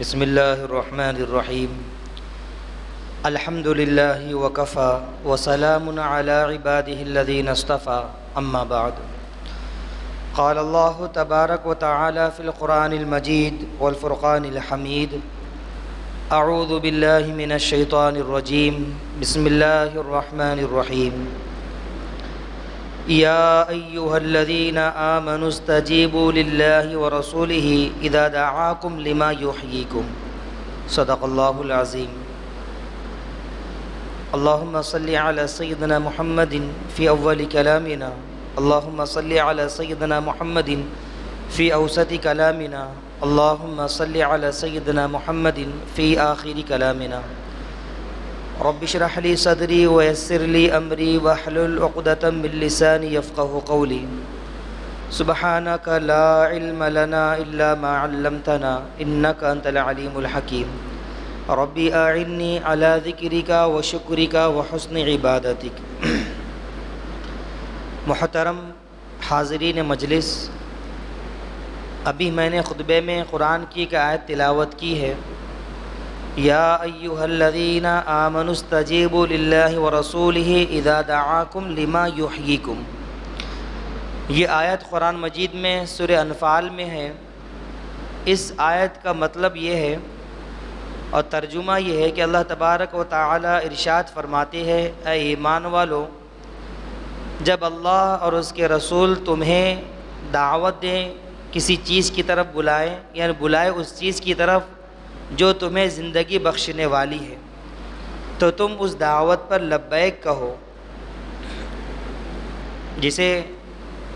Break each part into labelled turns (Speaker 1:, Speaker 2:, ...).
Speaker 1: بسم اللہ الرحمن الرحیم الحمد للہ وکفی وسلام علی عبادہ الذین اصطفی اما بعد قال اللہ تبارک وتعالی فی القرآن المجید والفرقان الحمید اعوذ باللہ من الشیطان الرجیم بسم اللہ الرحمن الرحیم یا ایہا الذین آمنوا استجیبوا للہ ورسولہ اذا دعاکم لما یحییکم صدق اللہ العظیم اللہم صلی علی سیدنا محمد فی اول کلامنا اللہم صلی علی سیدنا محمد فی اوسط کلامنا اللہم صلی علی سیدنا محمد فی آخر کلامنا رب اشرح لی صدری ویسر لی امری واحلل عقدۃ من لسانی یفقہوا قولی سبحانک لا علم لنا الا ما علمتنا انک انت العلیم الحکیم ربی اعنی علی ذکرک وشکرک وحسن عبادتک۔ محترم حاضرین مجلس، ابھی میں نے خطبے میں قرآن کی ایک آیت تلاوت کی ہے، یا ایہا الذین آمنوا استجیبوا للہ ورسولہ اذا دعاکم لما یحییکم۔ یہ آیت قرآن مجید میں سورہ انفال میں ہے۔ اس آیت کا مطلب یہ ہے اور ترجمہ یہ ہے کہ اللہ تبارک و تعالی ارشاد فرماتے ہیں، اے ایمان والو، جب اللہ اور اس کے رسول تمہیں دعوت دیں، کسی چیز کی طرف بلائیں، یعنی بلائے اس چیز کی طرف جو تمہیں زندگی بخشنے والی ہے، تو تم اس دعوت پر لبیک کہو۔ جسے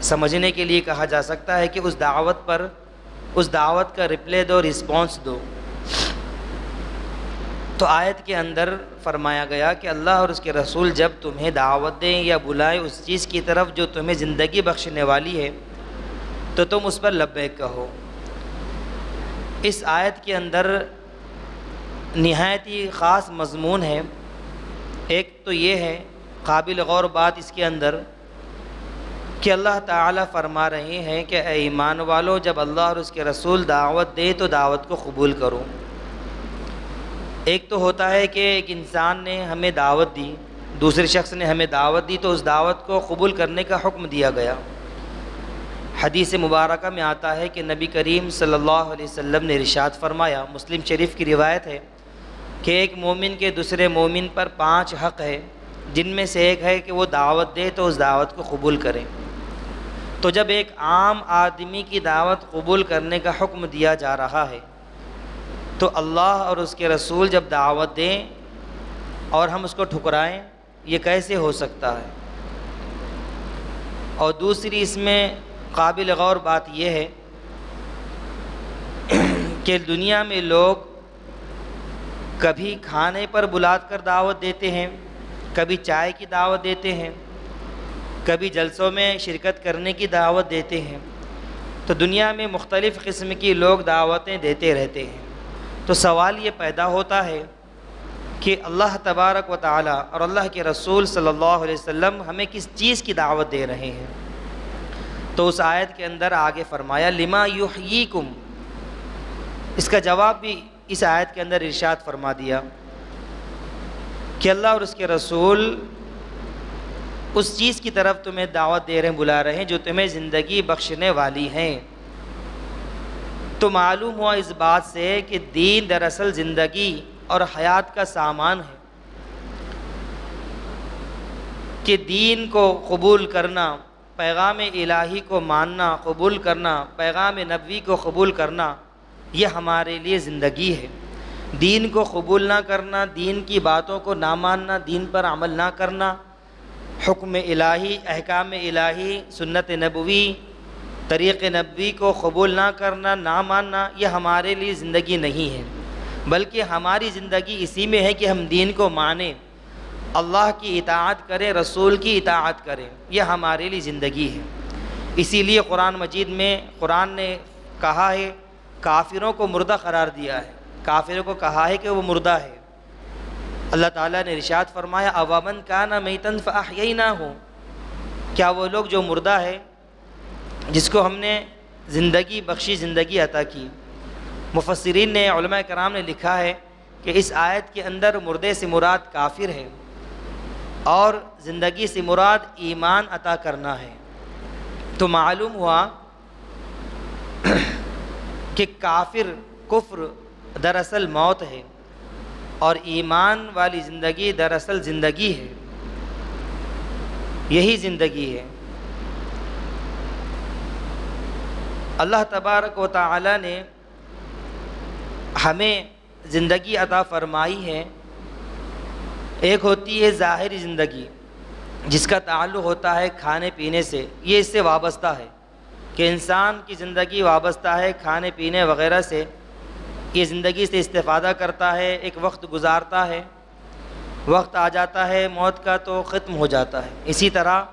Speaker 1: سمجھنے کے لیے کہا جا سکتا ہے کہ اس دعوت کا رپلے دو، رسپانس دو۔ تو آیت کے اندر فرمایا گیا کہ اللہ اور اس کے رسول جب تمہیں دعوت دیں یا بلائیں اس چیز کی طرف جو تمہیں زندگی بخشنے والی ہے، تو تم اس پر لبیک کہو۔ اس آیت کے اندر نہایت ہی خاص مضمون ہے۔ ایک تو یہ ہے قابل غور بات اس کے اندر کہ اللہ تعالیٰ فرما رہے ہیں کہ اے ایمان والو، جب اللہ اور اس کے رسول دعوت دے تو دعوت کو قبول کرو۔ ایک تو ہوتا ہے کہ ایک انسان نے ہمیں دعوت دی، دوسرے شخص نے ہمیں دعوت دی، تو اس دعوت کو قبول کرنے کا حکم دیا گیا۔ حدیث مبارکہ میں آتا ہے کہ نبی کریم صلی اللہ علیہ وسلم نے ارشاد فرمایا، مسلم شریف کی روایت ہے کہ ایک مومن کے دوسرے مومن پر 5 حق ہے، جن میں سے ایک ہے کہ وہ دعوت دے تو اس دعوت کو قبول کرے۔ تو جب ایک عام آدمی کی دعوت قبول کرنے کا حکم دیا جا رہا ہے، تو اللہ اور اس کے رسول جب دعوت دیں اور ہم اس کو ٹھکرائیں، یہ کیسے ہو سکتا ہے؟ اور دوسری اس میں قابل غور بات یہ ہے کہ دنیا میں لوگ کبھی کھانے پر بلا کر دعوت دیتے ہیں، کبھی چائے کی دعوت دیتے ہیں، کبھی جلسوں میں شرکت کرنے کی دعوت دیتے ہیں۔ تو دنیا میں مختلف قسم کی لوگ دعوتیں دیتے رہتے ہیں۔ تو سوال یہ پیدا ہوتا ہے کہ اللہ تبارک و تعالی اور اللہ کے رسول صلی اللہ علیہ وسلم ہمیں کس چیز کی دعوت دے رہے ہیں؟ تو اس آیت کے اندر آگے فرمایا لما یحییکم۔ اس کا جواب بھی اس آیت کے اندر ارشاد فرما دیا کہ اللہ اور اس کے رسول اس چیز کی طرف تمہیں دعوت دے رہے ہیں، بلا رہے ہیں جو تمہیں زندگی بخشنے والی ہیں۔ تو معلوم ہوا اس بات سے کہ دین دراصل زندگی اور حیات کا سامان ہے، کہ دین کو قبول کرنا، پیغام الہی کو ماننا، قبول کرنا، پیغام نبوی کو قبول کرنا، یہ ہمارے لیے زندگی ہے۔ دین کو قبول نہ کرنا، دین کی باتوں کو نہ ماننا، دین پر عمل نہ کرنا، حکم الہی، احکام الہی، سنت نبوی، طریق نبوی کو قبول نہ کرنا، نہ ماننا، یہ ہمارے لیے زندگی نہیں ہے، بلکہ ہماری زندگی اسی میں ہے کہ ہم دین کو مانیں، اللہ کی اطاعت کریں، رسول کی اطاعت کریں، یہ ہمارے لیے زندگی ہے۔ اسی لیے قرآن مجید میں قرآن نے کہا ہے، کافروں کو مردہ قرار دیا ہے، کافروں کو کہا ہے کہ وہ مردہ ہے۔ اللہ تعالیٰ نے ارشاد فرمایا، اوامن کان میتن فاحییناہ، کیا وہ لوگ جو مردہ ہے، جس کو ہم نے زندگی بخشی، زندگی عطا کی، مفسرین نے، علماء کرام نے لکھا ہے کہ اس آیت کے اندر مردے سے مراد کافر ہے اور زندگی سے مراد ایمان عطا کرنا ہے۔ تو معلوم ہوا کہ کفر دراصل موت ہے اور ایمان والی زندگی دراصل زندگی ہے، یہی زندگی ہے۔ اللہ تبارک و تعالی نے ہمیں زندگی عطا فرمائی ہے۔ ایک ہوتی ہے ظاہری زندگی جس کا تعلق ہوتا ہے کھانے پینے سے، یہ اس سے وابستہ ہے کہ انسان کی زندگی وابستہ ہے کھانے پینے وغیرہ سے، یہ زندگی سے استفادہ کرتا ہے، ایک وقت گزارتا ہے، وقت آ جاتا ہے موت کا تو ختم ہو جاتا ہے۔ اسی طرح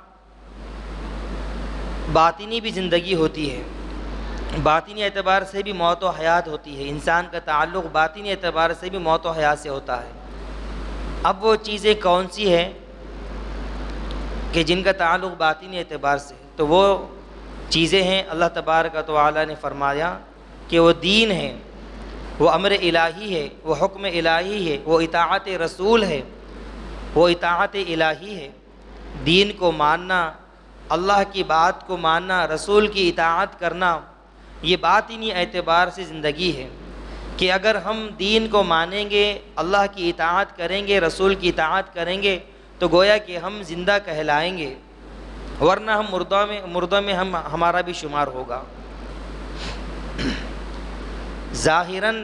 Speaker 1: باطنی بھی زندگی ہوتی ہے، باطنی اعتبار سے بھی موت و حیات ہوتی ہے، انسان کا تعلق باطنی اعتبار سے بھی موت و حیات سے ہوتا ہے۔ اب وہ چیزیں کون سی ہیں کہ جن کا تعلق باطنی اعتبار سے ہے؟ تو وہ چیزیں ہیں اللہ تبارک و تعالی نے فرمایا کہ وہ دین ہے، وہ امر الہی ہے، وہ حکم الہی ہے، وہ اطاعت رسول ہے، وہ اطاعت الہی ہے۔ دین کو ماننا، اللہ کی بات کو ماننا، رسول کی اطاعت کرنا، یہ باطنی اعتبار سے زندگی ہے کہ اگر ہم دین کو مانیں گے، اللہ کی اطاعت کریں گے، رسول کی اطاعت کریں گے تو گویا کہ ہم زندہ کہلائیں گے، ورنہ ہم مردوں میں ہمارا بھی شمار ہوگا۔ ظاہراً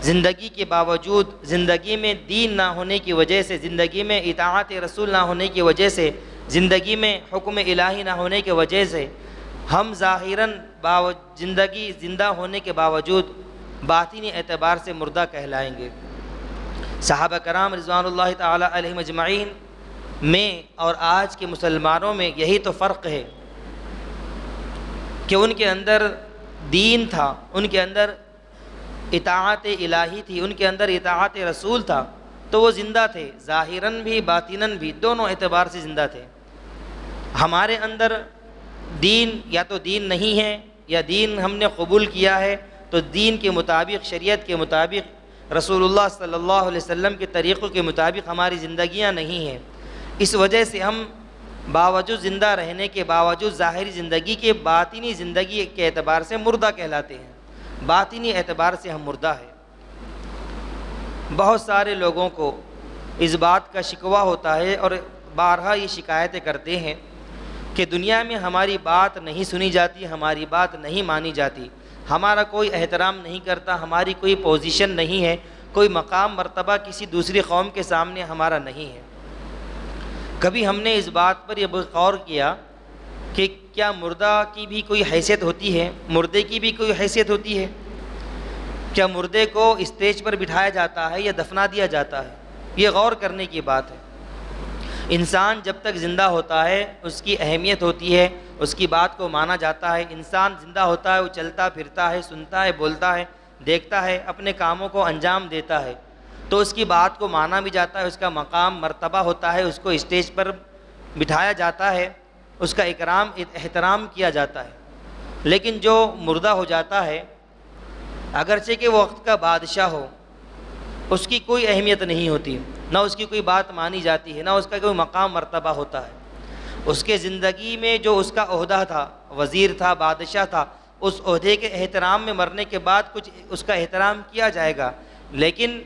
Speaker 1: زندگی کے باوجود، زندگی میں دین نہ ہونے کی وجہ سے، زندگی میں اطاعت رسول نہ ہونے کی وجہ سے، زندگی میں حکم الہی نہ ہونے کی وجہ سے ہم ظاہراً زندگی زندہ ہونے کے باوجود باطنی اعتبار سے مردہ کہلائیں گے۔ صحابہ کرام رضوان اللہ تعالی علیہم اجمعین میں اور آج کے مسلمانوں میں یہی تو فرق ہے کہ ان کے اندر دین تھا، ان کے اندر اطاعت الہی تھی، ان کے اندر اطاعت رسول تھا، تو وہ زندہ تھے، ظاہراً بھی باطناً بھی، دونوں اعتبار سے زندہ تھے۔ ہمارے اندر دین یا تو دین نہیں ہے یا دین ہم نے قبول کیا ہے تو دین کے مطابق، شریعت کے مطابق، رسول اللہ صلی اللہ علیہ وسلم کے طریقوں کے مطابق ہماری زندگیاں نہیں ہیں۔ اس وجہ سے ہم باوجود زندہ رہنے کے باوجود ظاہری زندگی کے باطنی زندگی کے اعتبار سے مردہ کہلاتے ہیں، باطنی اعتبار سے ہم مردہ ہیں۔ بہت سارے لوگوں کو اس بات کا شکوہ ہوتا ہے اور بارہا یہ شکایتیں کرتے ہیں کہ دنیا میں ہماری بات نہیں سنی جاتی، ہماری بات نہیں مانی جاتی، ہمارا کوئی احترام نہیں کرتا، ہماری کوئی پوزیشن نہیں ہے، کوئی مقام مرتبہ کسی دوسری قوم کے سامنے ہمارا نہیں ہے۔ کبھی ہم نے اس بات پر یہ غور کیا کہ کیا مردہ کی بھی کوئی حیثیت ہوتی ہے؟ مردے کی بھی کوئی حیثیت ہوتی ہے؟ کیا مردے کو اسٹیج پر بٹھایا جاتا ہے یا دفنا دیا جاتا ہے؟ یہ غور کرنے کی بات ہے۔ انسان جب تک زندہ ہوتا ہے اس کی اہمیت ہوتی ہے، اس کی بات کو مانا جاتا ہے۔ انسان زندہ ہوتا ہے، وہ چلتا پھرتا ہے، سنتا ہے، بولتا ہے، دیکھتا ہے، اپنے کاموں کو انجام دیتا ہے، تو اس کی بات کو مانا بھی جاتا ہے، اس کا مقام مرتبہ ہوتا ہے، اس کو اسٹیج پر بٹھایا جاتا ہے، اس کا احترام کیا جاتا ہے۔ لیکن جو مردہ ہو جاتا ہے، اگرچہ کہ وہ وقت کا بادشاہ ہو، اس کی کوئی اہمیت نہیں ہوتی، نہ اس کی کوئی بات مانی جاتی ہے، نہ اس کا کوئی مقام مرتبہ ہوتا ہے۔ اس کے زندگی میں جو اس کا عہدہ تھا، وزیر تھا، بادشاہ تھا، اس عہدے کے احترام میں مرنے کے بعد کچھ اس کا احترام کیا جائے گا، لیکن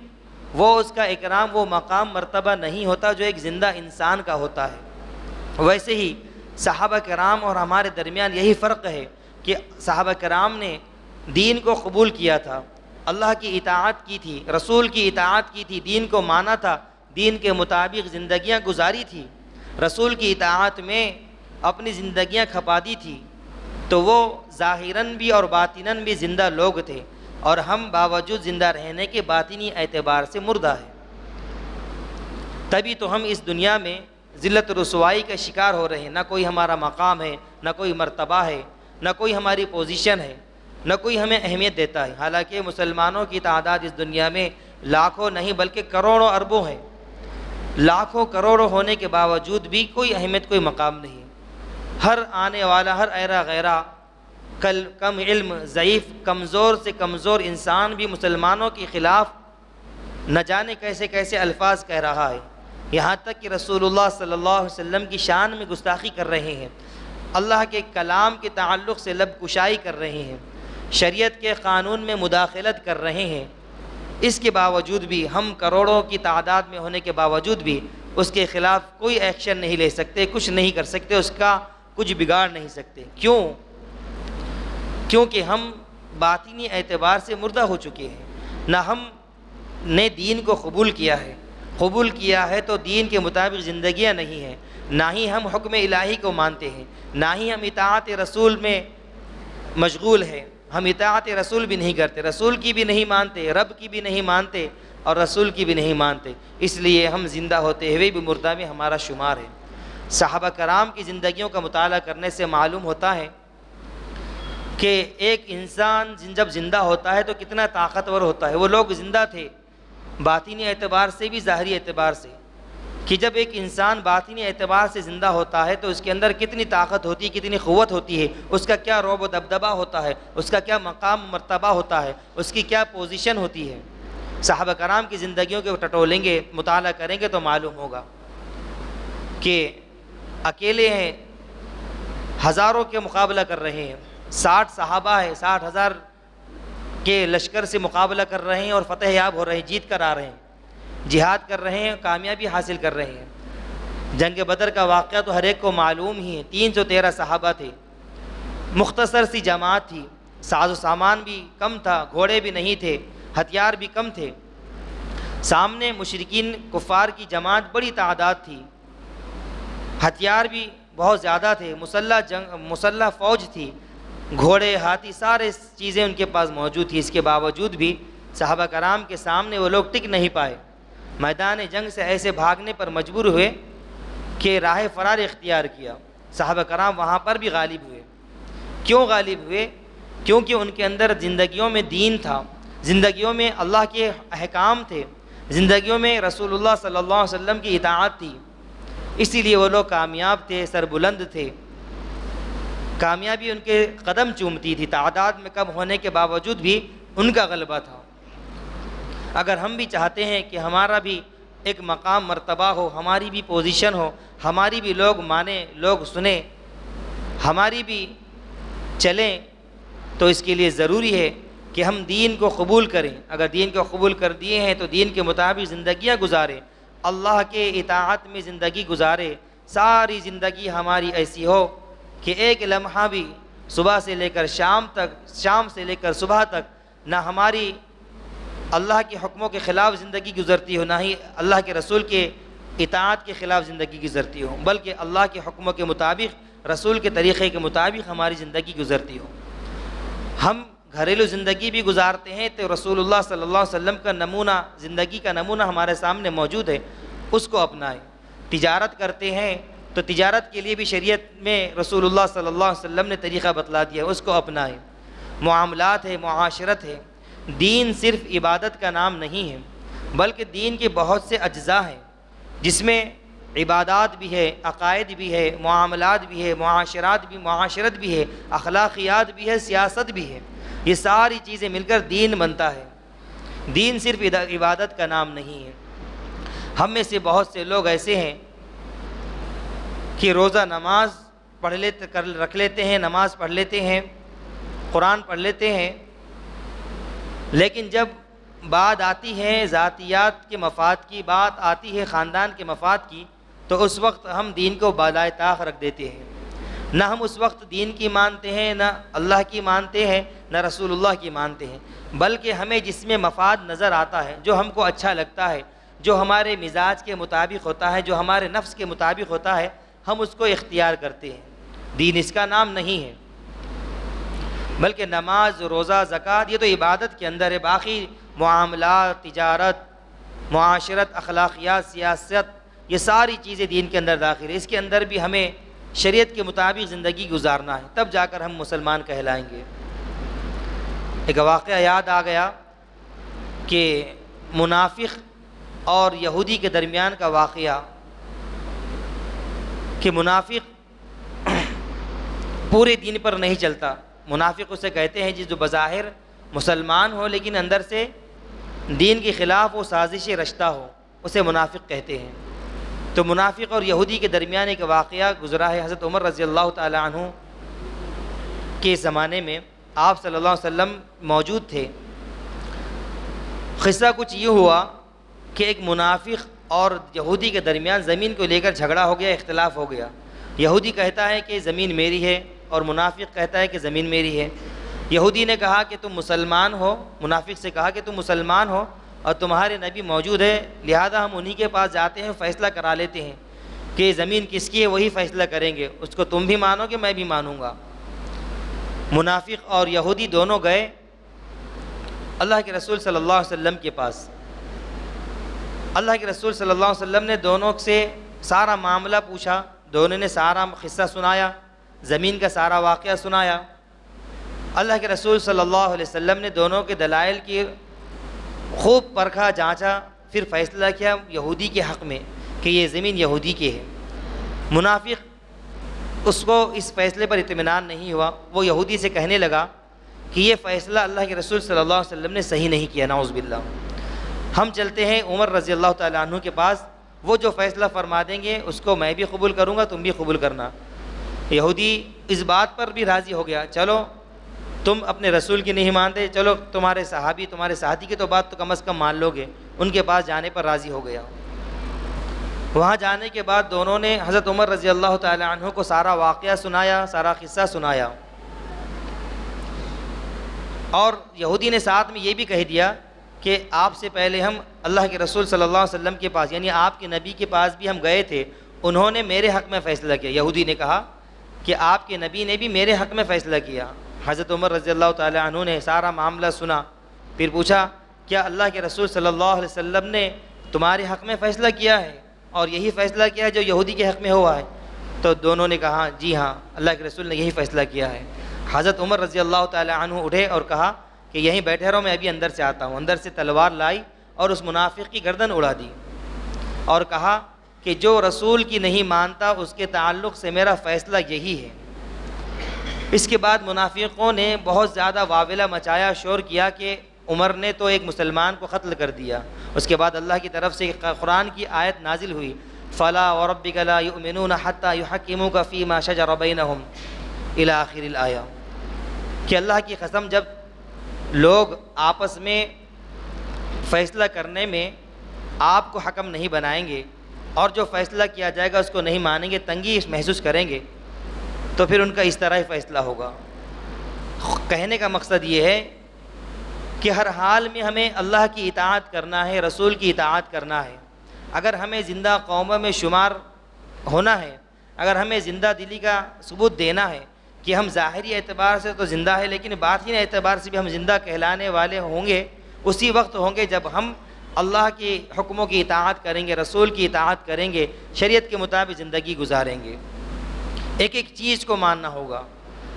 Speaker 1: وہ اس کا اکرام، وہ مقام مرتبہ نہیں ہوتا جو ایک زندہ انسان کا ہوتا ہے۔ ویسے ہی صحابہ کرام اور ہمارے درمیان یہی فرق ہے کہ صحابہ کرام نے دین کو قبول کیا تھا، اللہ کی اطاعت کی تھی، رسول کی اطاعت کی تھی، دین کو مانا تھا، دین کے مطابق زندگیاں گزاری تھی، رسول کی اطاعت میں اپنی زندگیاں کھپا دی تھی، تو وہ ظاہراً بھی اور باطناً بھی زندہ لوگ تھے، اور ہم باوجود زندہ رہنے کے باطنی اعتبار سے مردہ ہیں۔ تبھی تو ہم اس دنیا میں ذلت رسوائی کا شکار ہو رہے ہیں، نہ کوئی ہمارا مقام ہے، نہ کوئی مرتبہ ہے، نہ کوئی ہماری پوزیشن ہے، نہ کوئی ہمیں اہمیت دیتا ہے۔ حالانکہ مسلمانوں کی تعداد اس دنیا میں لاکھوں نہیں بلکہ کروڑوں اربوں ہے، لاکھوں کروڑوں ہونے کے باوجود بھی کوئی اہمیت، کوئی مقام نہیں۔ ہر آنے والا، ہر ایرا غیرہ کم علم، ضعیف، کمزور سے کمزور انسان بھی مسلمانوں کے خلاف نہ جانے کیسے کیسے الفاظ کہہ رہا ہے، یہاں تک کہ رسول اللہ صلی اللہ علیہ وسلم کی شان میں گستاخی کر رہے ہیں، اللہ کے کلام کے تعلق سے لب کشائی کر رہے ہیں، شریعت کے قانون میں مداخلت کر رہے ہیں۔ اس کے باوجود بھی ہم کروڑوں کی تعداد میں ہونے کے باوجود بھی اس کے خلاف کوئی ایکشن نہیں لے سکتے، کچھ نہیں کر سکتے، اس کا کچھ بگاڑ نہیں سکتے۔ کیوں؟ کیونکہ ہم باطنی اعتبار سے مردہ ہو چکے ہیں، نہ ہم نے دین کو قبول کیا ہے تو دین کے مطابق زندگیاں نہیں ہیں، نہ ہی ہم حکم الہی کو مانتے ہیں، نہ ہی ہم اطاعت رسول میں مشغول ہیں، ہم اطاعت رسول بھی نہیں کرتے، رسول کی بھی نہیں مانتے، رب کی بھی نہیں مانتے اور رسول کی بھی نہیں مانتے، اس لیے ہم زندہ ہوتے ہوئے بھی مردہ میں ہمارا شمار ہے۔ صحابہ کرام کی زندگیوں کا مطالعہ کرنے سے معلوم ہوتا ہے کہ ایک انسان جب زندہ ہوتا ہے تو کتنا طاقتور ہوتا ہے۔ وہ لوگ زندہ تھے باطنی اعتبار سے بھی ظاہری اعتبار سے، کہ جب ایک انسان باطنی اعتبار سے زندہ ہوتا ہے تو اس کے اندر کتنی طاقت ہوتی ہے، کتنی قوت ہوتی ہے، اس کا کیا رعب و دبدبہ ہوتا ہے، اس کا کیا مقام مرتبہ ہوتا ہے، اس کی کیا پوزیشن ہوتی ہے۔ صحابہ کرام کی زندگیوں کے ٹٹولیں گے، مطالعہ کریں گے تو معلوم ہوگا کہ اکیلے ہیں، ہزاروں کے مقابلہ کر رہے ہیں، 60 صحابہ ہے، 60,000 کے لشکر سے مقابلہ کر رہے ہیں اور فتح یاب ہو رہے ہیں، جیت کر آ رہے ہیں، جہاد کر رہے ہیں، کامیابی حاصل کر رہے ہیں۔ جنگ بدر کا واقعہ تو ہر ایک کو معلوم ہی ہے، 313 صحابہ تھے، مختصر سی جماعت تھی، ساز و سامان بھی کم تھا، گھوڑے بھی نہیں تھے، ہتھیار بھی کم تھے، سامنے مشرکین کفار کی جماعت بڑی تعداد تھی، ہتھیار بھی بہت زیادہ تھے، مسلح فوج تھی، گھوڑے، ہاتھی، سارے چیزیں ان کے پاس موجود تھی۔ اس کے باوجود بھی صحابہ کرام کے سامنے وہ لوگ ٹک نہیں پائے، میدان جنگ سے ایسے بھاگنے پر مجبور ہوئے کہ راہ فرار اختیار کیا۔ صحابہ کرام وہاں پر بھی غالب ہوئے۔ کیوں غالب ہوئے؟ کیونکہ ان کے اندر زندگیوں میں دین تھا، زندگیوں میں اللہ کے احکام تھے، زندگیوں میں رسول اللہ صلی اللہ علیہ وسلم کی اطاعت تھی، اسی لیے وہ لوگ کامیاب تھے، سربلند تھے، کامیابی ان کے قدم چومتی تھی، تعداد میں کم ہونے کے باوجود بھی ان کا غلبہ تھا۔ اگر ہم بھی چاہتے ہیں کہ ہمارا بھی ایک مقام مرتبہ ہو، ہماری بھی پوزیشن ہو، ہماری بھی لوگ مانیں، لوگ سنیں، ہماری بھی چلیں، تو اس کے لیے ضروری ہے کہ ہم دین کو قبول کریں۔ اگر دین کو قبول کر دیے ہیں تو دین کے مطابق زندگیاں گزاریں، اللہ کے اطاعت میں زندگی گزارے، ساری زندگی ہماری ایسی ہو کہ ایک لمحہ بھی صبح سے لے کر شام تک، شام سے لے کر صبح تک نہ ہماری اللہ کے حکموں کے خلاف زندگی گزرتی ہو، نہ ہی اللہ کے رسول کے اطاعت کے خلاف زندگی گزرتی ہو، بلکہ اللہ کے حکموں کے مطابق، رسول کے طریقے کے مطابق ہماری زندگی گزرتی ہو۔ ہم گھریلو زندگی بھی گزارتے ہیں تو رسول اللہ صلی اللہ علیہ وسلم کا نمونہ، زندگی کا نمونہ ہمارے سامنے موجود ہے، اس کو اپنائیں۔ تجارت کرتے ہیں تو تجارت کے لیے بھی شریعت میں رسول اللہ صلی اللہ علیہ وسلم نے طریقہ بتلا دیا ہے، اس کو اپنائیں۔ معاملات ہے، معاشرت ہے، دین صرف عبادت کا نام نہیں ہے، بلکہ دین کے بہت سے اجزاء ہیں جس میں عبادات بھی ہے، عقائد بھی ہے، معاملات بھی ہے، معاشرت بھی ہے، اخلاقیات بھی ہے، سیاست بھی ہے، یہ ساری چیزیں مل کر دین بنتا ہے۔ دین صرف عبادت کا نام نہیں ہے۔ ہم میں سے بہت سے لوگ ایسے ہیں کہ روزہ نماز رکھ لیتے ہیں، نماز پڑھ لیتے ہیں، قرآن پڑھ لیتے ہیں، لیکن جب بات آتی ہے ذاتیات کے مفاد کی، بات آتی ہے خاندان کے مفاد کی، تو اس وقت ہم دین کو بالائے طاق رکھ دیتے ہیں۔ نہ ہم اس وقت دین کی مانتے ہیں، نہ اللہ کی مانتے ہیں، نہ رسول اللہ کی مانتے ہیں، بلکہ ہمیں جس میں مفاد نظر آتا ہے، جو ہم کو اچھا لگتا ہے، جو ہمارے مزاج کے مطابق ہوتا ہے، جو ہمارے نفس کے مطابق ہوتا ہے، ہم اس کو اختیار کرتے ہیں۔ دین اس کا نام نہیں ہے، بلکہ نماز، روزہ، زکوٰۃ یہ تو عبادت کے اندر ہے، باقی معاملات، تجارت، معاشرت، اخلاقیات، سیاست، یہ ساری چیزیں دین کے اندر داخل ہے۔ اس کے اندر بھی ہمیں شریعت کے مطابق زندگی گزارنا ہے، تب جا کر ہم مسلمان کہلائیں گے۔ ایک واقعہ یاد آ گیا کہ منافق اور یہودی کے درمیان کا واقعہ، کہ منافق پورے دین پر نہیں چلتا، منافق اسے کہتے ہیں جو بظاہر مسلمان ہو لیکن اندر سے دین کے خلاف وہ سازشیں رچتا ہو، اسے منافق کہتے ہیں۔ تو منافق اور یہودی کے درمیان ایک واقعہ گزرا ہے۔ حضرت عمر رضی اللہ تعالی عنہ کے زمانے میں آپ صلی اللہ علیہ وسلم موجود تھے۔ قصہ کچھ یہ ہوا کہ ایک منافق اور یہودی کے درمیان زمین کو لے کر جھگڑا ہو گیا، اختلاف ہو گیا۔ یہودی کہتا ہے کہ زمین میری ہے اور منافق کہتا ہے کہ زمین میری ہے۔ یہودی نے کہا کہ تم مسلمان ہو، منافق سے کہا کہ تم مسلمان ہو اور تمہارے نبی موجود ہے، لہذا ہم انہی کے پاس جاتے ہیں، فیصلہ کرا لیتے ہیں کہ زمین کس کی ہے، وہی فیصلہ کریں گے، اس کو تم بھی مانو گے میں بھی مانوں گا۔ منافق اور یہودی دونوں گئے اللہ کے رسول صلی اللہ علیہ وسلم کے پاس۔ اللہ کے رسول صلی اللہ علیہ وسلم نے دونوں سے سارا معاملہ پوچھا، دونوں نے سارا قصہ سنایا، زمین کا سارا واقعہ سنایا۔ اللہ کے رسول صلی اللہ علیہ وسلم نے دونوں کے دلائل کی خوب پرکھا، جانچا، پھر فیصلہ کیا یہودی کے حق میں کہ یہ زمین یہودی کی ہے۔ منافق اس کو اس فیصلے پر اطمینان نہیں ہوا، وہ یہودی سے کہنے لگا کہ یہ فیصلہ اللہ کے رسول صلی اللہ علیہ وسلم نے صحیح نہیں کیا، نعوذ باللہ۔ ہم چلتے ہیں عمر رضی اللہ تعالیٰ عنہ کے پاس، وہ جو فیصلہ فرما دیں گے اس کو میں بھی قبول کروں گا، تم بھی قبول کرنا۔ یہودی اس بات پر بھی راضی ہو گیا، چلو تم اپنے رسول کی نہیں مانتے، چلو تمہارے صحابی تمہارے ساتھی کی تو بات تو کم از کم مان لو گے۔ ان کے پاس جانے پر راضی ہو گیا۔ وہاں جانے کے بعد دونوں نے حضرت عمر رضی اللہ تعالی عنہ کو سارا واقعہ سنایا، سارا قصہ سنایا، اور یہودی نے ساتھ میں یہ بھی کہہ دیا کہ آپ سے پہلے ہم اللہ کے رسول صلی اللہ علیہ وسلم کے پاس، یعنی آپ کے نبی کے پاس بھی ہم گئے تھے، انہوں نے میرے حق میں فیصلہ کیا۔ یہودی نے کہا کہ آپ کے نبی نے بھی میرے حق میں فیصلہ کیا۔ حضرت عمر رضی اللہ تعالی عنہ نے سارا معاملہ سنا، پھر پوچھا کیا اللہ کے رسول صلی اللہ علیہ وسلم نے تمہارے حق میں فیصلہ کیا ہے اور یہی فیصلہ کیا ہے جو یہودی کے حق میں ہوا ہے؟ تو دونوں نے کہا جی ہاں، اللہ کے رسول نے یہی فیصلہ کیا ہے۔ حضرت عمر رضی اللہ تعالی عنہ اٹھے اور کہا کہ یہیں بیٹھے رہو، میں ابھی اندر سے آتا ہوں۔ اندر سے تلوار لائی اور اس منافق کی گردن اڑا دی اور کہا کہ جو رسول کی نہیں مانتا اس کے تعلق سے میرا فیصلہ یہی ہے۔ اس کے بعد منافقوں نے بہت زیادہ واولہ مچایا، شور کیا کہ عمر نے تو ایک مسلمان کو قتل کر دیا۔ اس کے بعد اللہ کی طرف سے قرآن کی آیت نازل ہوئی، فَلَا وَرَبِّكَ لَا يُؤْمِنُونَ حَتَّى يُحَكِّمُوكَ فِي مَا شَجَرَ بَيْنَهُمْ إِلَى آخِرِ الْآيَةِ، کہ اللہ کی قسم جب لوگ آپس میں فیصلہ کرنے میں آپ کو حکم نہیں بنائیں گے اور جو فیصلہ کیا جائے گا اس کو نہیں مانیں گے، تنگی محسوس کریں گے، تو پھر ان کا اس طرح ہی فیصلہ ہوگا۔ کہنے کا مقصد یہ ہے کہ ہر حال میں ہمیں اللہ کی اطاعت کرنا ہے، رسول کی اطاعت کرنا ہے۔ اگر ہمیں زندہ قوموں میں شمار ہونا ہے، اگر ہمیں زندہ دلی کا ثبوت دینا ہے کہ ہم ظاہری اعتبار سے تو زندہ ہے لیکن باطنی اعتبار سے بھی ہم زندہ کہلانے والے ہوں گے، اسی وقت ہوں گے جب ہم اللہ کے حکموں کی اطاعت کریں گے، رسول کی اطاعت کریں گے، شریعت کے مطابق زندگی گزاریں گے۔ ایک ایک چیز کو ماننا ہوگا،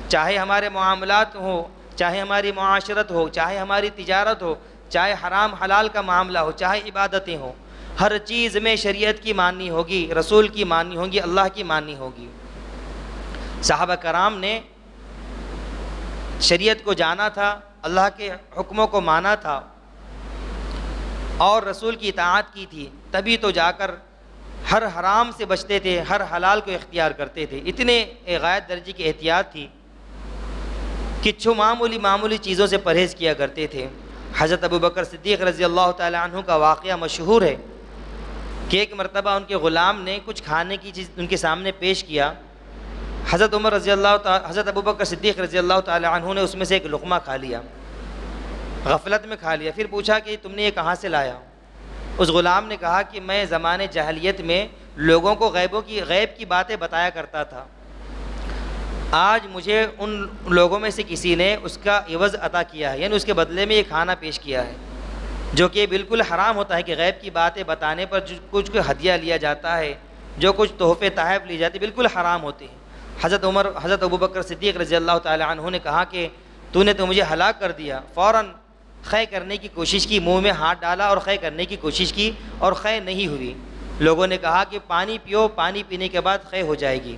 Speaker 1: چاہے ہمارے معاملات ہوں، چاہے ہماری معاشرت ہو، چاہے ہماری تجارت ہو، چاہے حرام حلال کا معاملہ ہو، چاہے عبادتیں ہوں، ہر چیز میں شریعت کی ماننی ہوگی، رسول کی ماننی ہوگی، اللہ کی ماننی ہوگی۔ صحابہ کرام نے شریعت کو جانا تھا، اللہ کے حکموں کو مانا تھا اور رسول کی اطاعت کی تھی، تبھی تو جا کر ہر حرام سے بچتے تھے، ہر حلال کو اختیار کرتے تھے۔ اتنے غایت درجے کی احتیاط تھی کہ معمولی چیزوں سے پرہیز کیا کرتے تھے۔ حضرت ابوبکر صدیق رضی اللہ تعالی عنہ کا واقعہ مشہور ہے کہ ایک مرتبہ ان کے غلام نے کچھ کھانے کی چیز ان کے سامنے پیش کیا۔ حضرت ابوبکر صدیق رضی اللہ تعالی عنہ نے اس میں سے ایک لقمہ کھا لیا، غفلت میں کھا لیا۔ پھر پوچھا کہ تم نے یہ کہاں سے لایا؟ اس غلام نے کہا کہ میں زمانے جاہلیت میں لوگوں کو غیب کی باتیں بتایا کرتا تھا، آج مجھے ان لوگوں میں سے کسی نے اس کا عوض عطا کیا ہے، یعنی اس کے بدلے میں یہ کھانا پیش کیا ہے، جو کہ بالکل حرام ہوتا ہے کہ غیب کی باتیں بتانے پر جو کچھ ہدیہ لیا جاتا ہے، جو کچھ تحفے تحائف لی جاتی بالکل حرام ہوتے ہیں۔ حضرت ابوبکر صدیق رضی اللہ تعالی عنہ نے کہا کہ تو نے تو مجھے ہلاک کر دیا۔ فوراً خے کرنے کی کوشش کی، منہ میں ہاتھ ڈالا اور خے کرنے کی کوشش کی اور خے نہیں ہوئی۔ لوگوں نے کہا کہ پانی پیو، پانی پینے کے بعد خے ہو جائے گی۔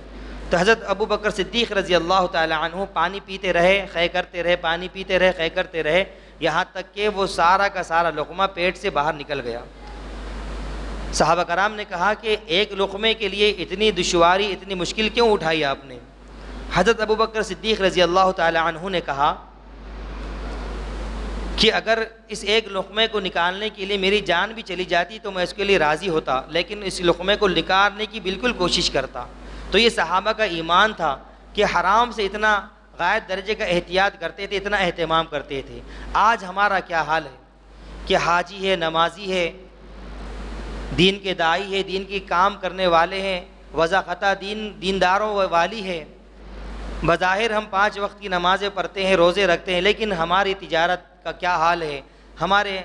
Speaker 1: تو حضرت ابو بکر صدیق رضی اللہ تعالی عنہ پانی پیتے رہے، خے کرتے رہے، پانی پیتے رہے، خے کرتے رہے، یہاں تک کہ وہ سارا کا سارا لقمہ پیٹ سے باہر نکل گیا۔ صحابہ کرام نے کہا کہ ایک لقمے کے لیے اتنی دشواری، اتنی مشکل کیوں اٹھائی آپ نے؟ حضرت ابو بکر صدیق رضی اللہ تعالی عنہ نے کہا کہ اگر اس ایک لقمے کو نکالنے کے لیے میری جان بھی چلی جاتی تو میں اس کے لیے راضی ہوتا، لیکن اس لقمے کو نکالنے کی بالکل کوشش کرتا۔ تو یہ صحابہ کا ایمان تھا کہ حرام سے اتنا غائب درجے کا احتیاط کرتے تھے، اتنا اہتمام کرتے تھے۔ آج ہمارا کیا حال ہے کہ حاجی ہے، نمازی ہے، دین کے داعی ہے، دین کی کام کرنے والے ہیں، وضاحتہ دینداروں والی ہے، بظاہر ہم 5 وقت کی نمازیں پڑھتے ہیں، روزے رکھتے ہیں، لیکن ہماری تجارت کا کیا حال ہے، ہمارے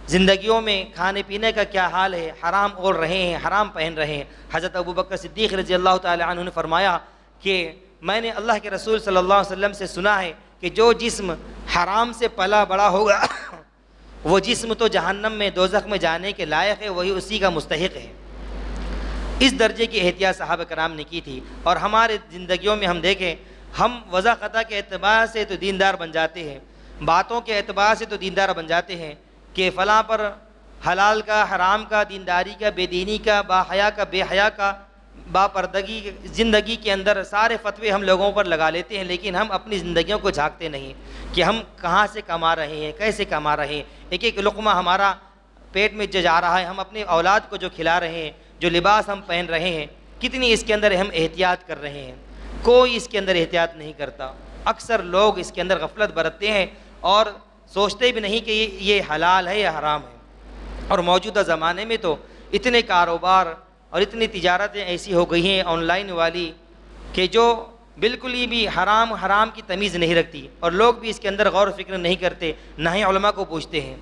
Speaker 1: زندگیوں میں کھانے پینے کا کیا حال ہے، حرام اوڑھ رہے ہیں، حرام پہن رہے ہیں۔ حضرت ابو بکر صدیق رضی اللہ تعالی عنہ نے فرمایا کہ میں نے اللہ کے رسول صلی اللہ علیہ وسلم سے سنا ہے کہ جو جسم حرام سے پلا بڑا ہوگا وہ جسم تو جہنم میں، دوزخ میں جانے کے لائق ہے، وہی اسی کا مستحق ہے۔ اس درجے کی احتیاط صحابہ کرام نے کی تھی۔ اور ہمارے زندگیوں میں ہم دیکھیں، ہم وضع قطع کے اعتبار سے تو دیندار بن جاتے ہیں، باتوں کے اعتبار سے تو دیندار بن جاتے ہیں کہ فلاں پر حلال کا، حرام کا، دینداری کا، بے دینی کا، با حیا کا، بے حیا کا، با پردگی زندگی کے اندر سارے فتوے ہم لوگوں پر لگا لیتے ہیں، لیکن ہم اپنی زندگیوں کو جھانکتے نہیں کہ ہم کہاں سے کما رہے ہیں، کیسے کما رہے ہیں۔ ایک ایک لقمہ ہمارا پیٹ میں جا رہا ہے، ہم اپنے اولاد کو جو کھلا رہے ہیں، جو لباس ہم پہن رہے ہیں، کتنی اس کے اندر ہم احتیاط کر رہے ہیں۔ کوئی اس کے اندر احتیاط نہیں کرتا۔ اکثر لوگ اس کے اندر غفلت برتتے ہیں اور سوچتے بھی نہیں کہ یہ حلال ہے یا حرام ہے۔ اور موجودہ زمانے میں تو اتنے کاروبار اور اتنی تجارتیں ایسی ہو گئی ہیں آن لائن والی کہ جو بالکل ہی بھی حرام کی تمیز نہیں رکھتی، اور لوگ بھی اس کے اندر غور و فکر نہیں کرتے، نہ ہی علماء کو پوچھتے ہیں۔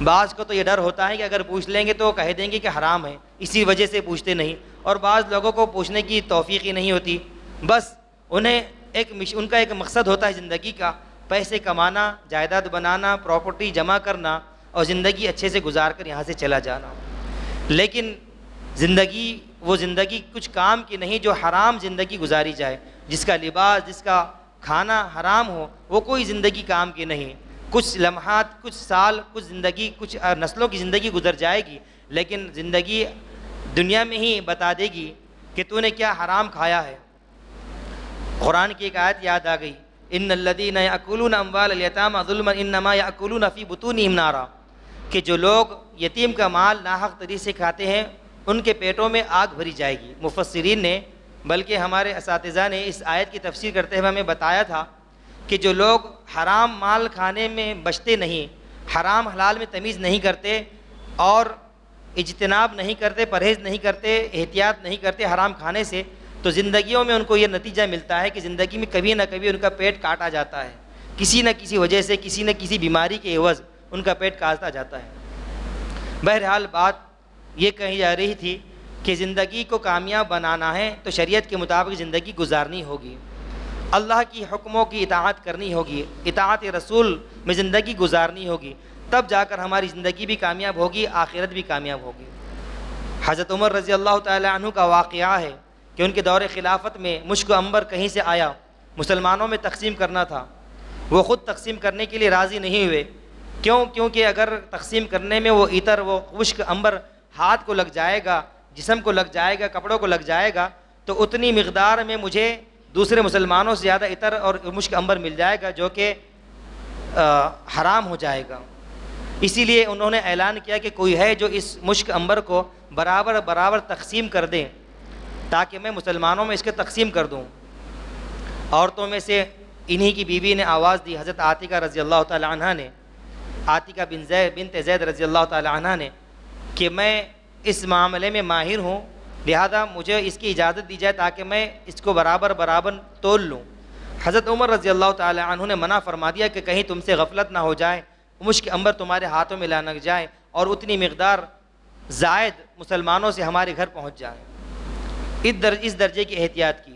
Speaker 1: بعض کو تو یہ ڈر ہوتا ہے کہ اگر پوچھ لیں گے تو کہہ دیں گے کہ حرام ہے، اسی وجہ سے پوچھتے نہیں، اور بعض لوگوں کو پوچھنے کی توفیق ہی نہیں ہوتی، بس انہیں ان کا ایک مقصد ہوتا ہے زندگی کا، پیسے کمانا، جائیداد بنانا، پراپرٹی جمع کرنا اور زندگی اچھے سے گزار کر یہاں سے چلا جانا۔ لیکن وہ زندگی کچھ کام کی نہیں جو حرام زندگی گزاری جائے، جس کا لباس، جس کا کھانا حرام ہو، وہ کوئی زندگی کام کی نہیں۔ کچھ لمحات، کچھ سال، کچھ زندگی، کچھ نسلوں کی زندگی گزر جائے گی، لیکن زندگی دنیا میں ہی بتا دے گی کہ تو نے کیا حرام کھایا ہے۔ قرآن کی ایک آیت یاد آ گئی، ان الذین یاکلون اموال الیتامی ظلما انما یاکلون فی بطونہم نارا، کہ جو لوگ یتیم کا مال ناحق طریقے سے کھاتے ہیں ان کے پیٹوں میں آگ بھری جائے گی۔ مفسرین نے، بلکہ ہمارے اساتذہ نے اس آیت کی تفسیر کرتے ہوئے ہمیں بتایا تھا کہ جو لوگ حرام مال کھانے میں بچتے نہیں، حرام حلال میں تمیز نہیں کرتے اور اجتناب نہیں کرتے، پرہیز نہیں کرتے، احتیاط نہیں کرتے حرام کھانے سے، تو زندگیوں میں ان کو یہ نتیجہ ملتا ہے کہ زندگی میں کبھی نہ کبھی ان کا پیٹ کاٹا جاتا ہے، کسی نہ کسی وجہ سے، کسی نہ کسی بیماری کے عوض ان کا پیٹ کاٹا جاتا ہے۔ بہرحال بات یہ کہی جا رہی تھی کہ زندگی کو کامیاب بنانا ہے تو شریعت کے مطابق زندگی گزارنی ہوگی، اللہ کی حکموں کی اطاعت کرنی ہوگی، اطاعت رسول میں زندگی گزارنی ہوگی، تب جا کر ہماری زندگی بھی کامیاب ہوگی، آخرت بھی کامیاب ہوگی۔ حضرت عمر رضی اللہ تعالی عنہ کا واقعہ ہے کہ ان کے دور خلافت میں مشک و عنبر کہیں سے آیا، مسلمانوں میں تقسیم کرنا تھا، وہ خود تقسیم کرنے کے لیے راضی نہیں ہوئے۔ کیونکہ اگر تقسیم کرنے میں وہ عطر، وہ مشک عنبر ہاتھ کو لگ جائے گا، جسم کو لگ جائے گا، کپڑوں کو لگ جائے گا، تو اتنی مقدار میں مجھے دوسرے مسلمانوں سے زیادہ عطر اور مشک عنبر مل جائے گا جو کہ حرام ہو جائے گا۔ اسی لیے انہوں نے اعلان کیا کہ کوئی ہے جو اس مشک عنبر کو برابر تقسیم کر دیں تاکہ میں مسلمانوں میں اس کے تقسیم کر دوں۔ عورتوں میں سے انہی کی بیوی نے آواز دی، حضرت عاتکہ رضی اللہ تعالی عنہ نے، عاتکہ بنت زید رضی اللہ تعالی عنہ نے، کہ میں اس معاملے میں ماہر ہوں، لہذا مجھے اس کی اجازت دی جائے تاکہ میں اس کو برابر تول لوں۔ حضرت عمر رضی اللہ تعالی عنہ نے منع فرما دیا کہ کہیں تم سے غفلت نہ ہو جائے، مشک عنبر تمہارے ہاتھوں میں لا نہ جائے اور اتنی مقدار زائد مسلمانوں سے ہمارے گھر پہنچ جائے۔ اس درجے کی احتیاط کی۔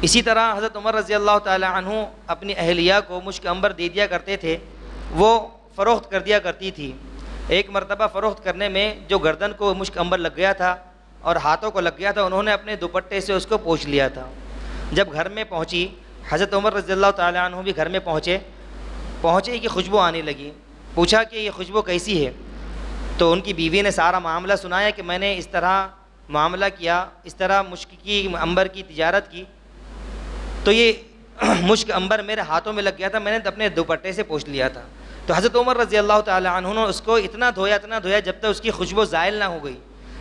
Speaker 1: اسی طرح حضرت عمر رضی اللہ تعالی عنہ اپنی اہلیہ کو مشک عنبر دے دیا کرتے تھے، وہ فروخت کر دیا کرتی تھی۔ ایک مرتبہ فروخت کرنے میں جو گردن کو مشک عنبر لگ گیا تھا، اور ہاتھوں کو لگ گیا تھا، انہوں نے اپنے دوپٹے سے اس کو پوچھ لیا تھا۔ جب گھر میں پہنچی، حضرت عمر رضی اللہ تعالیٰ عنہ بھی گھر میں پہنچے کہ خوشبو آنے لگی۔ پوچھا کہ یہ خوشبو کیسی ہے؟ تو ان کی بیوی نے سارا معاملہ سنایا کہ میں نے اس طرح معاملہ کیا، اس طرح مشک کی عنبر کی تجارت کی، تو یہ مشک عنبر میرے ہاتھوں میں لگ گیا تھا، میں نے اپنے دوپٹے سے پوچھ لیا تھا۔ تو حضرت عمر رضی اللہ تعالیٰ عنہ نے اس کو اتنا دھویا جب تک اس کی خوشبو زائل نہ ہو گئی۔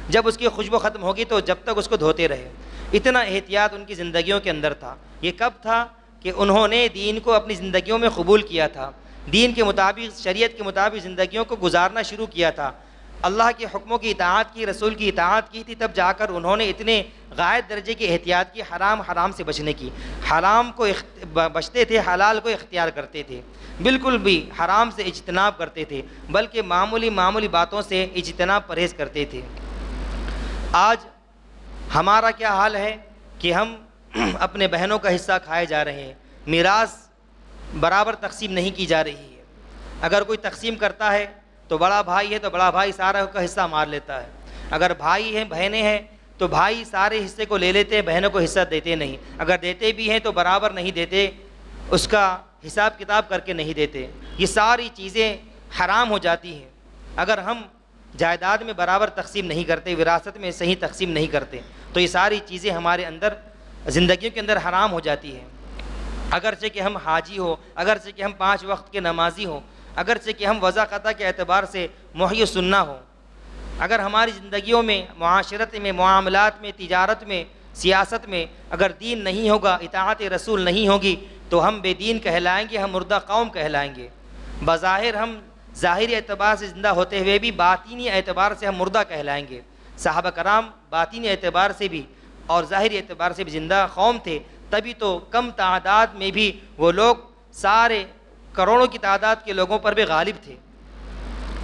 Speaker 1: جب اس کی خوشبو ختم ہوگی تو جب تک اس کو دھوتے رہے۔ اتنا احتیاط ان کی زندگیوں کے اندر تھا۔ یہ کب تھا کہ انہوں نے دین کو اپنی زندگیوں میں قبول کیا تھا، دین کے مطابق، شریعت کے مطابق زندگیوں کو گزارنا شروع کیا تھا، اللہ کے حکموں کی اطاعت کی، رسول کی اطاعت کی تھی، تب جا کر انہوں نے اتنے غائب درجے کی احتیاط کی، حرام سے بچنے کی۔ حرام کو بچتے تھے، حلال کو اختیار کرتے تھے، بالکل بھی حرام سے اجتناب کرتے تھے، بلکہ معمولی باتوں سے اجتناب پرہیز کرتے تھے۔ آج ہمارا کیا حال ہے کہ ہم اپنے بہنوں کا حصہ کھائے جا رہے ہیں، میراث برابر تقسیم نہیں کی جا رہی ہے۔ اگر کوئی تقسیم کرتا ہے تو بڑا بھائی ہے تو بڑا بھائی سارا کا حصہ مار لیتا ہے، اگر بھائی ہیں بہنیں ہیں تو بھائی سارے حصے کو لے لیتے ہیں، بہنوں کو حصہ دیتے نہیں، اگر دیتے بھی ہیں تو برابر نہیں دیتے، اس کا حساب کتاب کر کے نہیں دیتے۔ یہ ساری چیزیں حرام ہو جاتی ہیں اگر ہم جائیداد میں برابر تقسیم نہیں کرتے، وراثت میں صحیح تقسیم نہیں کرتے، تو یہ ساری چیزیں ہمارے اندر زندگیوں کے اندر حرام ہو جاتی ہیں۔ اگرچہ کہ ہم حاجی ہو، اگرچہ کہ ہم 5 وقت کے نمازی ہوں، اگرچہ کہ ہم وضع قطع کے اعتبار سے محی سننا ہو، اگر ہماری زندگیوں میں، معاشرت میں، معاملات میں، تجارت میں، سیاست میں اگر دین نہیں ہوگا، اطاعت رسول نہیں ہوگی، تو ہم بے دین کہلائیں گے، ہم مردہ قوم کہلائیں گے۔ بظاہر ہم ظاہری اعتبار سے زندہ ہوتے ہوئے بھی باطینی اعتبار سے ہم مردہ کہلائیں گے۔ صحابہ کرام باطینی اعتبار سے بھی اور ظاہری اعتبار سے بھی زندہ قوم تھے، تبھی تو کم تعداد میں بھی وہ لوگ سارے کروڑوں کی تعداد کے لوگوں پر بھی غالب تھے،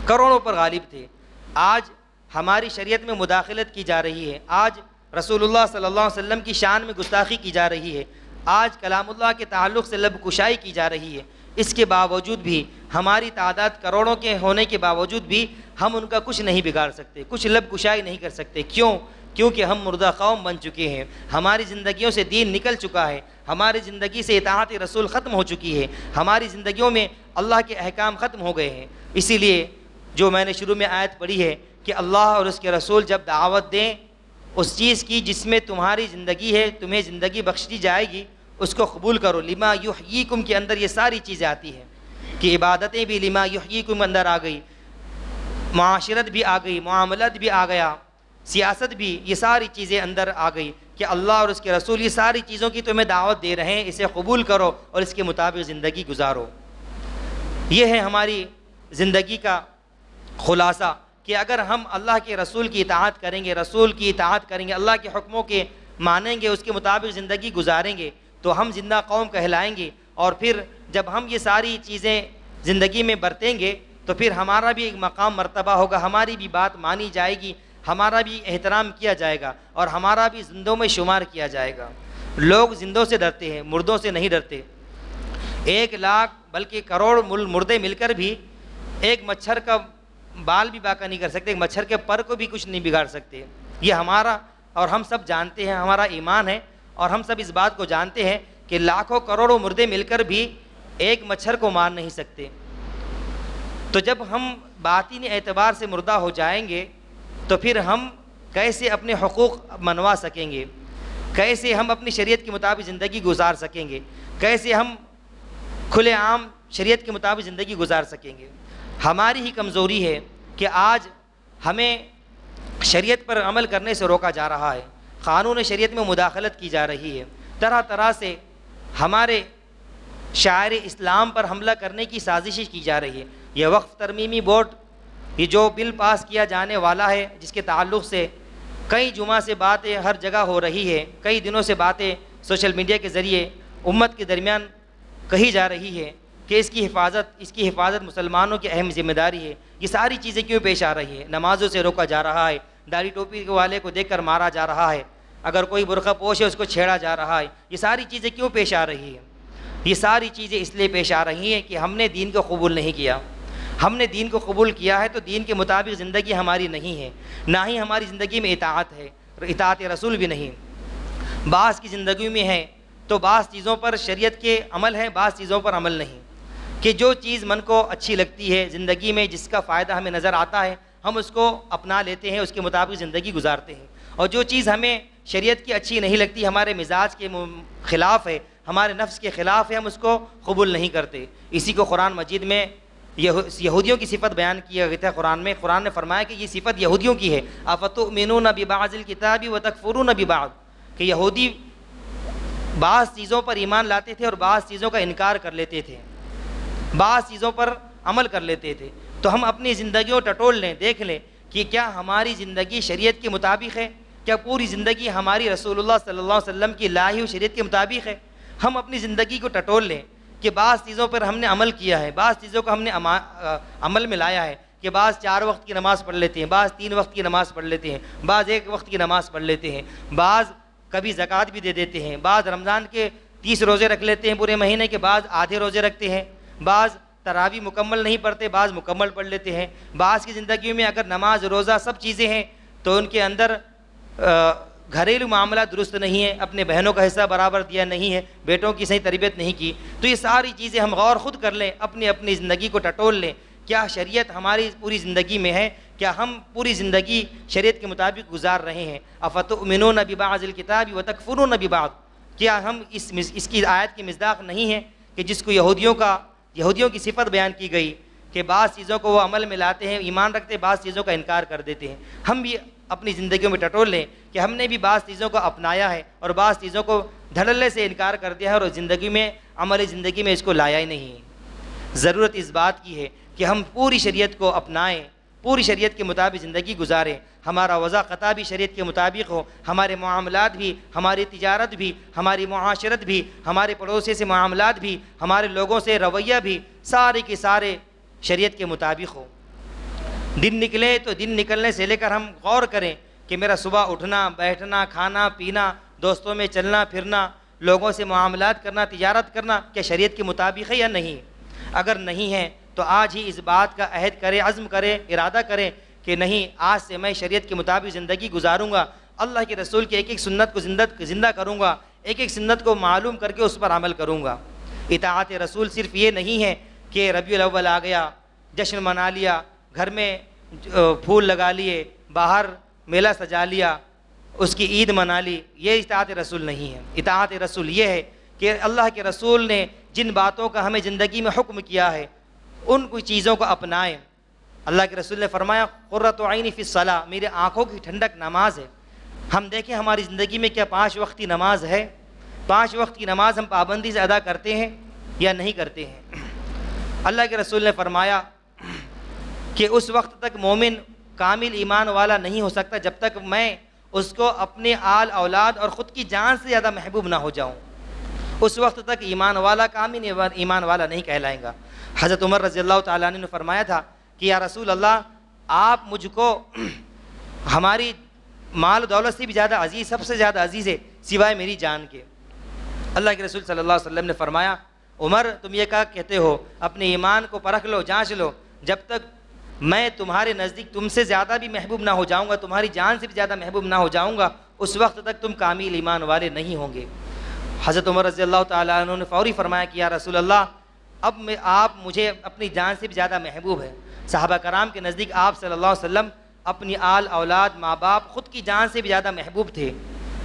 Speaker 1: کروڑوں پر غالب تھے۔ آج ہماری شریعت میں مداخلت کی جا رہی ہے، آج رسول اللہ صلی اللہ علیہ وسلم کی شان میں گستاخی کی جا رہی ہے، آج کلام اللہ کے تعلق سے لب کشائی کی جا رہی ہے۔ اس کے باوجود بھی، ہماری تعداد کروڑوں کے ہونے کے باوجود بھی ہم ان کا کچھ نہیں بگاڑ سکتے، کچھ لب کشائی نہیں کر سکتے۔ کیوں؟ کیونکہ ہم مردہ قوم بن چکے ہیں، ہماری زندگیوں سے دین نکل چکا ہے، ہماری زندگی سے اطاعت رسول ختم ہو چکی ہے، ہماری زندگیوں میں اللہ کے احکام ختم ہو گئے ہیں۔ اسی لیے جو میں نے شروع میں آیت پڑھی ہے کہ اللہ اور اس کے رسول جب دعوت دیں اس چیز کی جس میں تمہاری زندگی ہے، تمہیں زندگی بخشی جائے گی، اس کو قبول کرو۔ لما یحییکم کے اندر یہ ساری چیزیں آتی ہیں کہ عبادتیں بھی لما یحییکم اندر آ گئی، معاشرت بھی آ گئی، معاملات بھی آ گیا، سیاست بھی، یہ ساری چیزیں اندر آ گئی کہ اللہ اور اس کے رسول یہ ساری چیزوں کی تمہیں دعوت دے رہے ہیں، اسے قبول کرو اور اس کے مطابق زندگی گزارو۔ یہ ہے ہماری زندگی کا خلاصہ کہ اگر ہم اللہ کے رسول کی اطاعت کریں گے، رسول کی اطاعت کریں گے، اللہ کے حکموں کے مانیں گے، اس کے مطابق زندگی گزاریں گے تو ہم زندہ قوم کہلائیں گے۔ اور پھر جب ہم یہ ساری چیزیں زندگی میں برتیں گے تو پھر ہمارا بھی ایک مقام مرتبہ ہوگا، ہماری بھی بات مانی جائے گی، ہمارا بھی احترام کیا جائے گا اور ہمارا بھی زندوں میں شمار کیا جائے گا۔ لوگ زندوں سے ڈرتے ہیں، مردوں سے نہیں ڈرتے۔ 1 لاکھ بلکہ کروڑ مردے مل کر بھی ایک مچھر کا بال بھی باقی نہیں کر سکتے، ایک مچھر کے پر کو بھی کچھ نہیں بگاڑ سکتے۔ یہ ہمارا اور ہم سب جانتے ہیں، ہمارا ایمان ہے اور ہم سب اس بات کو جانتے ہیں کہ لاکھوں کروڑوں مردے مل کر بھی ایک مچھر کو مار نہیں سکتے۔ تو جب ہم باطنی اعتبار سے مردہ ہو جائیں گے تو پھر ہم کیسے اپنے حقوق منوا سکیں گے، کیسے ہم اپنی شریعت کے مطابق زندگی گزار سکیں گے، کیسے ہم کھلے عام شریعت کے مطابق زندگی گزار سکیں گے۔ ہماری ہی کمزوری ہے کہ آج ہمیں شریعت پر عمل کرنے سے روکا جا رہا ہے، قانون شریعت میں مداخلت کی جا رہی ہے، طرح طرح سے ہمارے شاعر اسلام پر حملہ کرنے کی سازشیں کی جا رہی ہے۔ یہ وقف ترمیمی بورڈ، یہ جو بل پاس کیا جانے والا ہے، جس کے تعلق سے کئی جمعہ سے باتیں ہر جگہ ہو رہی ہے، کئی دنوں سے باتیں سوشل میڈیا کے ذریعے امت کے درمیان کہی جا رہی ہے کہ اس کی حفاظت مسلمانوں کی اہم ذمہ داری ہے۔ یہ ساری چیزیں کیوں پیش آ رہی ہے؟ نمازوں سے روکا جا رہا ہے، داڑھی ٹوپی والے کو دیکھ کر مارا جا رہا ہے، اگر کوئی برقع پوش ہے اس کو چھیڑا جا رہا ہے۔ یہ ساری چیزیں کیوں پیش آ رہی ہیں؟ یہ ساری چیزیں اس لیے پیش آ رہی ہیں کہ ہم نے دین کو قبول نہیں کیا۔ ہم نے دین کو قبول کیا ہے تو دین کے مطابق زندگی ہماری نہیں ہے، نہ ہی ہماری زندگی میں اطاعت ہے، اطاعت رسول بھی نہیں۔ بعض کی زندگی میں ہے تو بعض چیزوں پر شریعت کے عمل ہے، بعض چیزوں پر عمل نہیں، کہ جو چیز من کو اچھی لگتی ہے زندگی میں، جس کا فائدہ ہمیں نظر آتا ہے، ہم اس کو اپنا لیتے ہیں، اس کے مطابق زندگی گزارتے ہیں، اور جو چیز ہمیں شریعت کی اچھی نہیں لگتی، ہمارے مزاج کے خلاف ہے، ہمارے نفس کے خلاف ہے، ہم اس کو قبول نہیں کرتے۔ اسی کو قرآن مجید میں یہودیوں کی صفت بیان کیا گیا تھا۔ قرآن نے فرمایا کہ یہ صفت یہودیوں کی ہے، افتؤمنون ببعض الکتاب وتکفرون ببعض، کہ یہودی بعض چیزوں پر ایمان لاتے تھے اور بعض چیزوں کا انکار کر لیتے تھے، بعض چیزوں پر عمل کر لیتے تھے۔ تو ہم اپنی زندگیوں ٹٹول لیں، دیکھ لیں کہ کیا ہماری زندگی شریعت کے مطابق ہے، کیا پوری زندگی ہماری رسول اللہ صلی اللہ علیہ وسلم کی لائی ہوئی شریعت کے مطابق ہے۔ ہم اپنی زندگی کو ٹٹول لیں کہ بعض چیزوں پر ہم نے عمل کیا ہے، بعض چیزوں کو ہم نے عمل میں لایا ہے، کہ بعض 4 وقت کی نماز پڑھ لیتے ہیں، بعض 3 وقت کی نماز پڑھ لیتے ہیں، بعض 1 وقت کی نماز پڑھ لیتے ہیں، بعض کبھی زکوٰۃ بھی دے دیتے ہیں، بعض رمضان کے 30 روزے رکھ لیتے ہیں پورے مہینے کے، بعض آدھے روزے رکھتے ہیں، بعض تراویح مکمل نہیں پڑھتے، بعض مکمل پڑھ لیتے ہیں۔ بعض کی زندگیوں میں اگر نماز روزہ سب چیزیں ہیں تو ان کے اندر گھریلو معاملات درست نہیں ہیں، اپنے بہنوں کا حصہ برابر دیا نہیں ہے، بیٹوں کی صحیح تربیت نہیں کی۔ تو یہ ساری چیزیں ہم غور خود کر لیں، اپنی زندگی کو ٹٹول لیں، کیا شریعت ہماری پوری زندگی میں ہے، کیا ہم پوری زندگی شریعت کے مطابق گزار رہے ہیں۔ افتؤمنون ببعض الکتاب وتکفرون ببعض، کیا ہم اس کی آیت کی مصداق نہیں ہے کہ جس کو یہودیوں کی صفت بیان کی گئی کہ بعض چیزوں کو وہ عمل میں لاتے ہیں، ایمان رکھتے، بعض چیزوں کا انکار کر دیتے ہیں۔ ہم بھی اپنی زندگیوں میں ٹٹول لیں کہ ہم نے بھی بعض چیزوں کو اپنایا ہے اور بعض چیزوں کو دھڑلے سے انکار کر دیا ہے اور زندگی میں عملی زندگی میں اس کو لایا ہی نہیں۔ ضرورت اس بات کی ہے کہ ہم پوری شریعت کو اپنائیں، پوری شریعت کے مطابق زندگی گزاریں، ہمارا وضع خطا بھی شریعت کے مطابق ہو، ہمارے معاملات بھی، ہماری تجارت بھی، ہماری معاشرت بھی، ہمارے پڑوسی سے معاملات بھی، ہمارے لوگوں سے رویہ بھی، سارے کے سارے شریعت کے مطابق ہو۔ دن نکلے تو دن نکلنے سے لے کر ہم غور کریں کہ میرا صبح اٹھنا، بیٹھنا، کھانا پینا، دوستوں میں چلنا پھرنا، لوگوں سے معاملات کرنا، تجارت کرنا، کیا شریعت کے مطابق ہے یا نہیں؟ اگر نہیں ہے تو آج ہی اس بات کا عہد کرے، عزم کرے، ارادہ کرے کہ نہیں، آج سے میں شریعت کے مطابق زندگی گزاروں گا، اللہ کے رسول کی ایک ایک سنت کو زندہ کروں گا، ایک ایک سنت کو معلوم کر کے اس پر عمل کروں گا۔ اطاعت رسول صرف یہ نہیں ہے کہ ربیع الاول آ گیا، جشن منا لیا، گھر میں پھول لگا لیے، باہر میلہ سجا لیا، اس کی عید منا لی، یہ اطاعت رسول نہیں ہے۔ اطاعت رسول یہ ہے کہ اللہ کے رسول نے جن باتوں کا ہمیں زندگی میں حکم کیا ہے ان کو چیزوں کو اپنائیں۔ اللہ کے رسول نے فرمایا قرۃ عینی فی الصلاۃ، میرے آنکھوں کی ٹھنڈک نماز ہے۔ ہم دیکھیں ہماری زندگی میں کیا 5 وقت کی نماز ہے؟ 5 وقت کی نماز ہم پابندی سے ادا کرتے ہیں یا نہیں کرتے ہیں؟ اللہ کے رسول نے فرمایا کہ اس وقت تک مومن کامل ایمان والا نہیں ہو سکتا جب تک میں اس کو اپنے آل اولاد اور خود کی جان سے زیادہ محبوب نہ ہو جاؤں، اس وقت تک ایمان والا کامل ایمان والا نہیں کہلائیں گا۔ حضرت عمر رضی اللہ تعالیٰ عنہ نے فرمایا تھا کہ یا رسول اللہ، آپ مجھ کو ہماری مال و دولت سے بھی زیادہ عزیز، سب سے زیادہ عزیز ہے سوائے میری جان کے۔ اللہ کے رسول صلی اللہ علیہ وسلم نے فرمایا عمر، تم یہ کہا کہتے ہو، اپنے ایمان کو پرکھ لو، جانچ لو، جب تک میں تمہارے نزدیک تم سے زیادہ بھی محبوب نہ ہو جاؤں گا، تمہاری جان سے بھی زیادہ محبوب نہ ہو جاؤں گا، اس وقت تک تم کامل ایمان والے نہیں ہوں گے۔ حضرت عمر رضی اللہ تعالیٰ عنہ نے فوری فرمایا کہ یا رسول اللہ، اب آپ مجھے اپنی جان سے بھی زیادہ محبوب ہے۔ صحابہ کرام کے نزدیک آپ صلی اللہ علیہ وسلم اپنی آل اولاد، ماں باپ، خود کی جان سے بھی زیادہ محبوب تھے،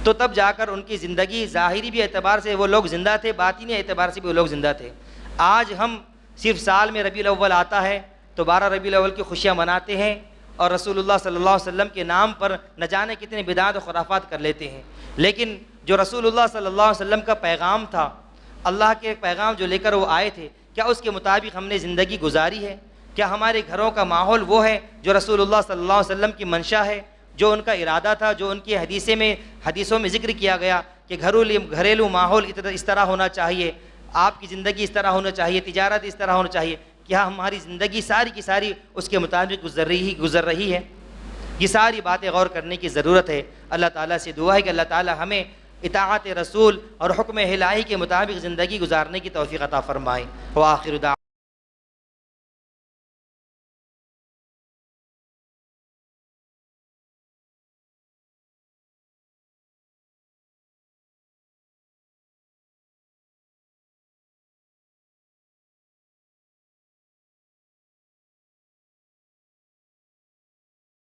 Speaker 1: تو تب جا کر ان کی زندگی ظاہری بھی اعتبار سے وہ لوگ زندہ تھے، باطنی اعتبار سے بھی وہ لوگ زندہ تھے۔ آج ہم صرف سال میں ربیع الاول آتا ہے تو 12 ربیع الاول کی خوشیاں مناتے ہیں اور رسول اللہ صلی اللہ علیہ وسلم کے نام پر نہ جانے کتنے بدعات و خرافات کر لیتے ہیں، لیکن جو رسول اللہ صلی اللہ علیہ وسلم کا پیغام تھا، اللہ کے پیغام جو لے کر وہ آئے تھے، کیا اس کے مطابق ہم نے زندگی گزاری ہے؟ کیا ہمارے گھروں کا ماحول وہ ہے جو رسول اللہ صلی اللہ علیہ وسلم کی منشا ہے، جو ان کا ارادہ تھا، جو ان کی حدیثوں میں ذکر کیا گیا کہ گھریلو ماحول اس طرح ہونا چاہیے، آپ کی زندگی اس طرح ہونا چاہیے، تجارت اس طرح ہونا چاہیے، کیا ہماری زندگی ساری کی ساری اس کے مطابق گزر رہی ہے؟ یہ ساری باتیں غور کرنے کی ضرورت ہے۔ اللہ تعالیٰ سے دعا ہے کہ اللہ تعالیٰ ہمیں اطاعت رسول اور حکم الہی کے مطابق زندگی گزارنے کی توفیق عطا فرمائے۔ وآخر دعوانا